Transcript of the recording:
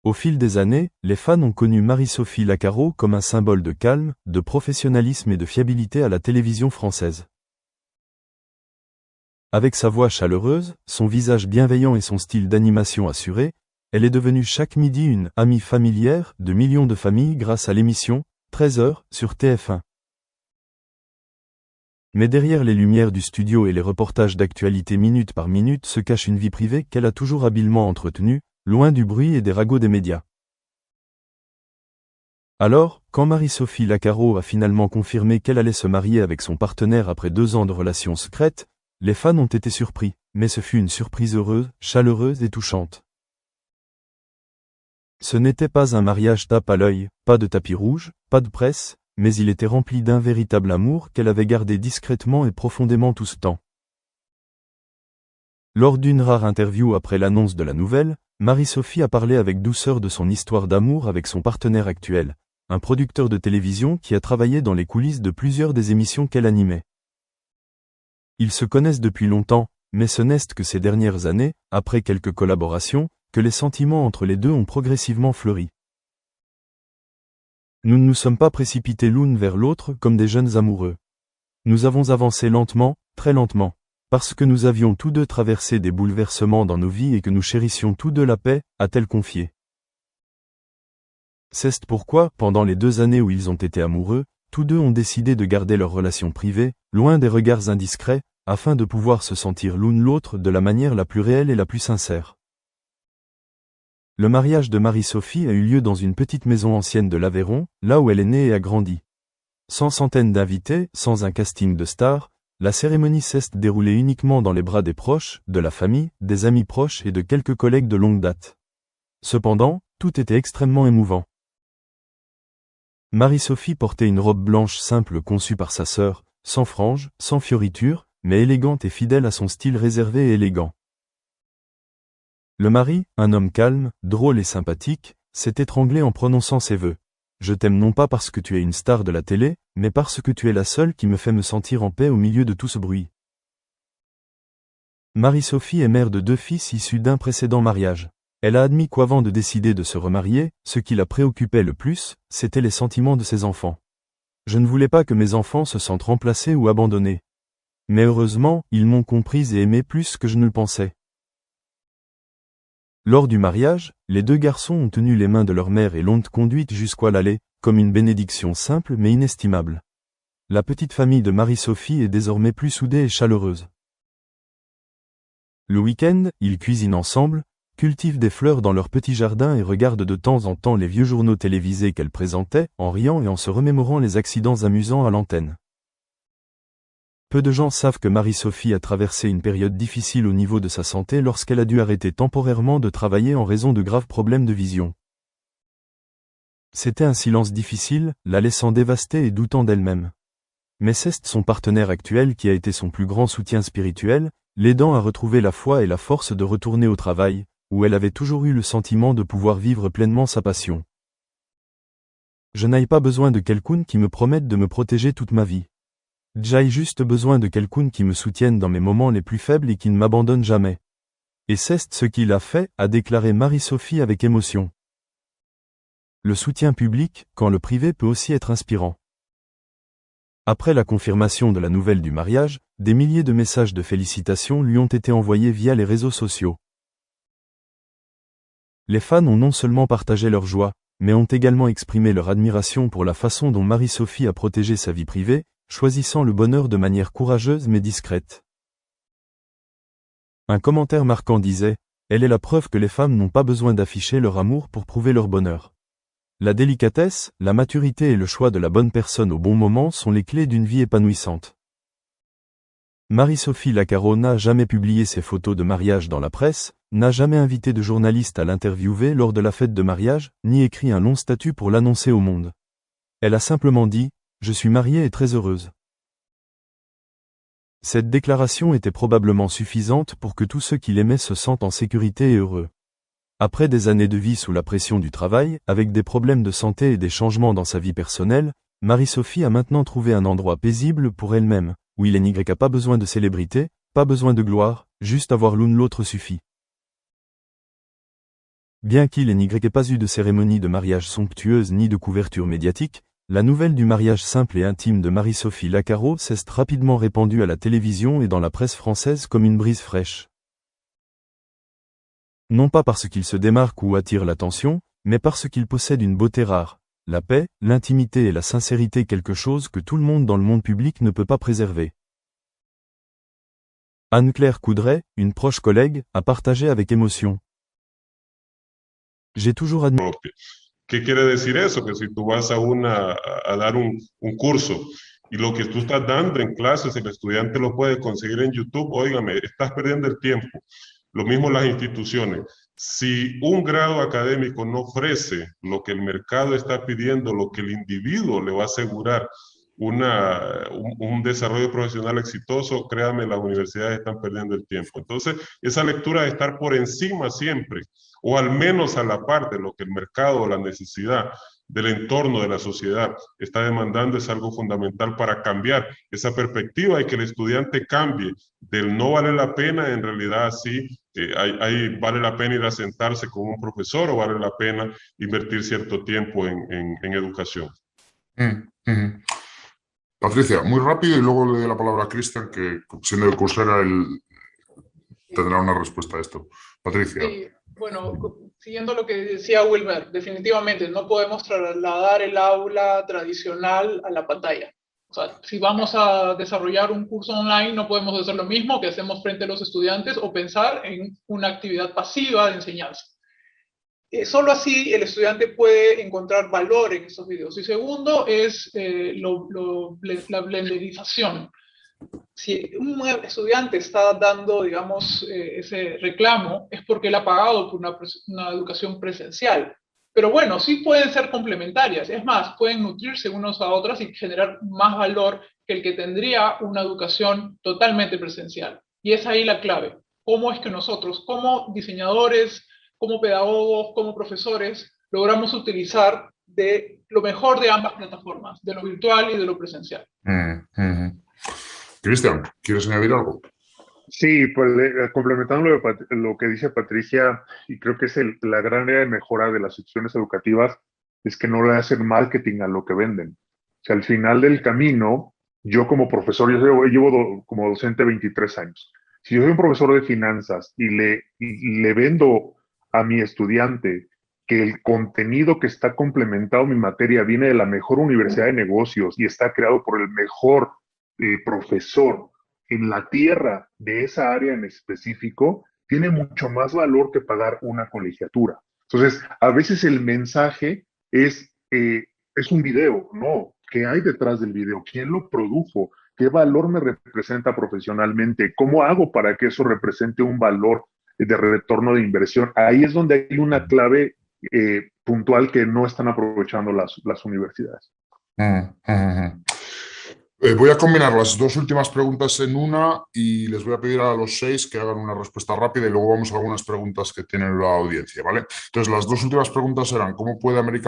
Au fil des années, les fans ont connu Marie-Sophie Lacaro comme un symbole de calme, de professionnalisme et de fiabilité à la télévision française. Avec sa voix chaleureuse, son visage bienveillant et son style d'animation assuré, elle est devenue chaque midi une amie familière de millions de familles grâce à l'émission 13h sur TF1. Mais derrière les lumières du studio et les reportages d'actualité minute par minute se cache une vie privée qu'elle a toujours habilement entretenue, loin du bruit et des ragots des médias. Alors, quand Marie-Sophie Lacaro a finalement confirmé qu'elle allait se marier avec son partenaire après 2 ans de relations secrètes, les fans ont été surpris, mais ce fut une surprise heureuse, chaleureuse et touchante. Ce n'était pas un mariage tape à l'œil, pas de tapis rouge, pas de presse, mais il était rempli d'un véritable amour qu'elle avait gardé discrètement et profondément tout ce temps. Lors d'une rare interview après l'annonce de la nouvelle, Marie-Sophie a parlé avec douceur de son histoire d'amour avec son partenaire actuel, un producteur de télévision qui a travaillé dans les coulisses de plusieurs des émissions qu'elle animait. Ils se connaissent depuis longtemps, mais ce n'est que ces dernières années, après quelques collaborations, que les sentiments entre les deux ont progressivement fleuri. Nous ne nous sommes pas précipités l'une vers l'autre comme des jeunes amoureux. Nous avons avancé lentement, très lentement, parce que nous avions tous deux traversé des bouleversements dans nos vies et que nous chérissions tous deux la paix, a-t-elle confié. C'est pourquoi, pendant les 2 années où ils ont été amoureux, tous deux ont décidé de garder leur relation privée, loin des regards indiscrets, afin de pouvoir se sentir l'une l'autre de la manière la plus réelle et la plus sincère. Le mariage de Marie-Sophie a eu lieu dans une petite maison ancienne de l'Aveyron, là où elle est née et a grandi. Sans centaines d'invités, sans un casting de stars, la cérémonie s'est déroulée uniquement dans les bras des proches, de la famille, des amis proches et de quelques collègues de longue date. Cependant, tout était extrêmement émouvant. Marie-Sophie portait une robe blanche simple conçue par sa sœur, sans franges, sans fioritures, mais élégante et fidèle à son style réservé et élégant. Le mari, un homme calme, drôle et sympathique, s'est étranglé en prononçant ces vœux. Je t'aime non pas parce que tu es une star de la télé, mais parce que tu es la seule qui me fait me sentir en paix au milieu de tout ce bruit. Marie-Sophie est mère de 2 fils issus d'un précédent mariage. Elle a admis qu'avant de décider de se remarier, ce qui la préoccupait le plus, c'était les sentiments de ses enfants. Je ne voulais pas que mes enfants se sentent remplacés ou abandonnés. Mais heureusement, ils m'ont comprise et aimée plus que je ne le pensais. Lors du mariage, les 2 garçons ont tenu les mains de leur mère et l'ont conduite jusqu'à l'allée, comme une bénédiction simple mais inestimable. La petite famille de Marie-Sophie est désormais plus soudée et chaleureuse. Le week-end, ils cuisinent ensemble, cultivent des fleurs dans leur petit jardin et regardent de temps en temps les vieux journaux télévisés qu'elle présentait, en riant et en se remémorant les accidents amusants à l'antenne. Peu de gens savent que Marie-Sophie a traversé une période difficile au niveau de sa santé lorsqu'elle a dû arrêter temporairement de travailler en raison de graves problèmes de vision. C'était un silence difficile, la laissant dévastée et doutant d'elle-même. Mais c'est son partenaire actuel qui a été son plus grand soutien spirituel, l'aidant à retrouver la foi et la force de retourner au travail, où elle avait toujours eu le sentiment de pouvoir vivre pleinement sa passion. Je n'ai pas besoin de quelqu'un qui me promette de me protéger toute ma vie. J'ai juste besoin de quelqu'un qui me soutienne dans mes moments les plus faibles et qui ne m'abandonne jamais. Et c'est ce qu'il a fait, a déclaré Marie-Sophie avec émotion. Le soutien public, quand le privé peut aussi être inspirant. Après la confirmation de la nouvelle du mariage, des milliers de messages de félicitations lui ont été envoyés via les réseaux sociaux. Les fans ont non seulement partagé leur joie, mais ont également exprimé leur admiration pour la façon dont Marie-Sophie a protégé sa vie privée, choisissant le bonheur de manière courageuse mais discrète. Un commentaire marquant disait « Elle est la preuve que les femmes n'ont pas besoin d'afficher leur amour pour prouver leur bonheur. La délicatesse, la maturité et le choix de la bonne personne au bon moment sont les clés d'une vie épanouissante. » Marie-Sophie Lacaro n'a jamais publié ses photos de mariage dans la presse, n'a jamais invité de journaliste à l'interviewer lors de la fête de mariage, ni écrit un long statut pour l'annoncer au monde. Elle a simplement dit « Je suis mariée et très heureuse ». Cette déclaration était probablement suffisante pour que tous ceux qui l'aimaient se sentent en sécurité et heureux. Après des années de vie sous la pression du travail, avec des problèmes de santé et des changements dans sa vie personnelle, Marie-Sophie a maintenant trouvé un endroit paisible pour elle-même, où il n'y a pas besoin de célébrité, pas besoin de gloire, juste avoir l'une l'autre suffit. Bien qu'il n'y ait pas eu de cérémonie de mariage somptueuse ni de couverture médiatique, la nouvelle du mariage simple et intime de Marie-Sophie Lacaro s'est rapidement répandue à la télévision et dans la presse française comme une brise fraîche. Non pas parce qu'il se démarque ou attire l'attention, mais parce qu'il possède une beauté rare, la paix, l'intimité et la sincérité, quelque chose que tout le monde dans le monde public ne peut pas préserver. Anne-Claire Coudray, une proche collègue, a partagé avec émotion. J'ai toujours admiré. ¿Qué quiere decir eso? Que si tú vas a dar un curso y lo que tú estás dando en clases, el estudiante lo puede conseguir en YouTube, óigame, estás perdiendo el tiempo. Lo mismo las instituciones. Si un grado académico no ofrece lo que el mercado está pidiendo, lo que el individuo le va a asegurar un desarrollo profesional exitoso, créame, las universidades están perdiendo el tiempo. Entonces, esa lectura de estar por encima siempre, o al menos a la par de lo que el mercado o la necesidad del entorno de la sociedad está demandando, es algo fundamental para cambiar esa perspectiva y que el estudiante cambie del no vale la pena, en realidad sí, vale la pena ir a sentarse con un profesor o vale la pena invertir cierto tiempo en educación. Patricia, muy rápido y luego le doy la palabra a Cristian, que siendo el cursera tendrá una respuesta a esto. Patricia. Sí, bueno, siguiendo lo que decía Wilmer, definitivamente no podemos trasladar el aula tradicional a la pantalla. O sea, si vamos a desarrollar un curso online, no podemos hacer lo mismo que hacemos frente a los estudiantes o pensar en una actividad pasiva de enseñanza. Solo así el estudiante puede encontrar valor en estos videos. Y segundo es la blenderización. Si un estudiante está dando, digamos, ese reclamo, es porque él ha pagado por una educación presencial. Pero bueno, sí pueden ser complementarias. Es más, pueden nutrirse unos a otras y generar más valor que el que tendría una educación totalmente presencial. Y es ahí la clave. ¿Cómo es que nosotros, como diseñadores, como pedagogos, como profesores, logramos utilizar de lo mejor de ambas plataformas, de lo virtual y de lo presencial? Cristian, ¿quieres añadir algo? Sí, pues complementando lo que dice Patricia, y creo que es la gran área de mejora de las secciones educativas, es que no le hacen marketing a lo que venden. O sea, al final del camino, yo como profesor, yo llevo como docente 23 años. Si yo soy un profesor de finanzas y le vendo a mi estudiante que el contenido que está complementado en mi materia viene de la mejor universidad de negocios y está creado por el mejor profesor en la tierra de esa área en específico, tiene mucho más valor que pagar una colegiatura. Entonces, a veces el mensaje es un video, no, ¿qué hay detrás del video? ¿Quién lo produjo? ¿Qué valor me representa profesionalmente? ¿Cómo hago para que eso represente un valor de retorno de inversión? Ahí es donde hay una clave puntual que no están aprovechando las universidades. Voy a combinar las dos últimas preguntas en una y les voy a pedir a los 6 que hagan una respuesta rápida y luego vamos a algunas preguntas que tiene la audiencia, ¿vale? Entonces, las dos últimas preguntas serán: ¿cómo puede América